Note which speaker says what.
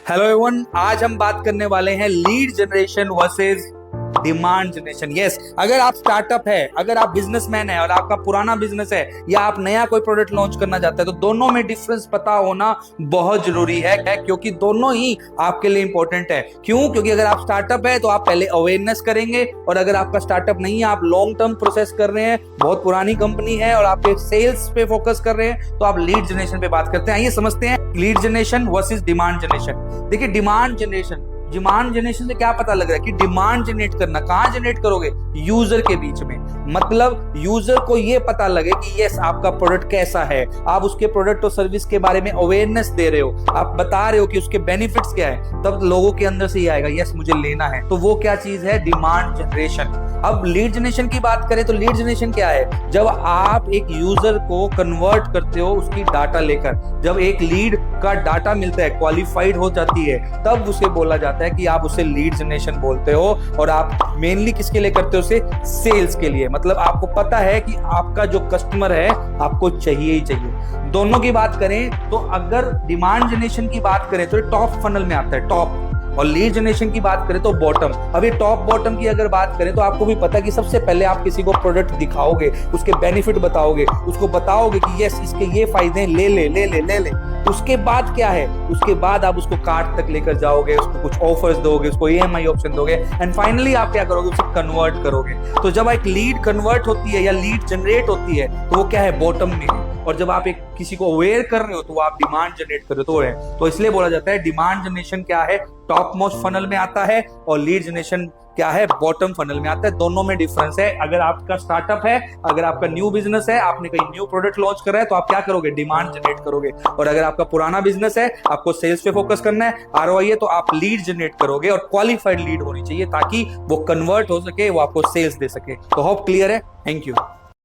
Speaker 1: Hello everyone, आज हम बात करने वाले हैं lead generation versus demand generation. Yes, अगर आप स्टार्टअप है, अगर आप बिजनेसमैन है और आपका पुराना बिजनेस है या आप नया कोई प्रोडक्ट लॉन्च करना चाहते हैं तो दोनों में डिफरेंस पता होना बहुत जरूरी है, क्योंकि दोनों ही आपके लिए इंपॉर्टेंट है। क्यों? क्योंकि अगर आप स्टार्टअप है तो आप पहले अवेयरनेस करेंगे, और अगर आपका स्टार्टअप नहीं है, आप लॉन्ग टर्म प्रोसेस कर रहे हैं, बहुत पुरानी कंपनी है और आप एक सेल्स पे फोकस कर रहे हैं, तो आप लीड जनरेशन पे बात करते हैं। आइए समझते हैं lead generation versus demand generation. देखिए, डिमांड जनरेशन से क्या पता लग रहा है कि डिमांड जनरेट करना कहां जनरेट करोगे? यूजर के बीच में। मतलब यूजर को ये पता लगे कि यस, आपका प्रोडक्ट कैसा है, आप उसके प्रोडक्ट और सर्विस के बारे में अवेयरनेस दे रहे हो, आप बता रहे हो कि उसके बेनिफिट्स क्या है, तब लोगों के अंदर से ये आएगा यस मुझे लेना है। तो वो क्या चीज है? Demand generation. अब लीड जनरेशन की बात करें तो लीड जनरेशन क्या है? जब आप एक यूजर को कन्वर्ट करते हो उसकी डाटा लेकर, जब एक लीड का डाटा मिलता है, क्वालिफाइड हो जाती है, तब उसे बोला जाता है कि आप उसे लीड जनरेशन बोलते हो। और आप मेनली किसके लिए करते हो? उसे सेल्स के लिए। मतलब आपको पता है कि आपका जो कस्टमर है आपको चाहिए ही चाहिए। दोनों की बात करें तो अगर डिमांड जनरेशन की बात करें तो टॉप फनल में आता है, टॉप, और लीड जनरेशन की बात करें तो बॉटम। अभी टॉप बॉटम की अगर बात करें तो आपको भी पता है कि सबसे पहले आप किसी को प्रोडक्ट दिखाओगे, उसके बेनिफिट बताओगे, उसको बताओगे कि यस इसके ये फायदे हैं, ले ले ले ले ले ले। उसके बाद क्या है? उसके बाद आप उसको कार्ट तक लेकर जाओगे, उसको कुछ ऑफर्स दोगे, उसको ईएमआई ऑप्शन दोगे, एंड फाइनली आप क्या करोगे? उसे कन्वर्ट करोगे। तो जब एक लीड कन्वर्ट होती है या लीड जनरेट होती है तो वो क्या है? बॉटम में है। और जब आप एक किसी को अवेयर कर रहे हो तो आप डिमांड जनरेट कर रहे हो। तो इसलिए बोला जाता है डिमांड जनरेशन क्या है? टॉप मोस्ट फनल में आता है, और लीड जनरेशन क्या है? बॉटम फनल में आता है। दोनों में डिफरेंस है। अगर आपका स्टार्टअप है, अगर आपका न्यू बिजनेस है, आपने कहीं न्यू प्रोडक्ट लॉन्च करा है तो आप क्या करोगे? डिमांड जनरेट करोगे। और अगर आपका पुराना बिजनेस है, आपको सेल्स पे फोकस करना है, आरओआई है, तो आप लीड जनरेट करोगे, और क्वालिफाइड लीड होनी चाहिए ताकि वो कन्वर्ट हो सके, वो आपको सेल्स दे सके। तो होप क्लियर है। Thank you.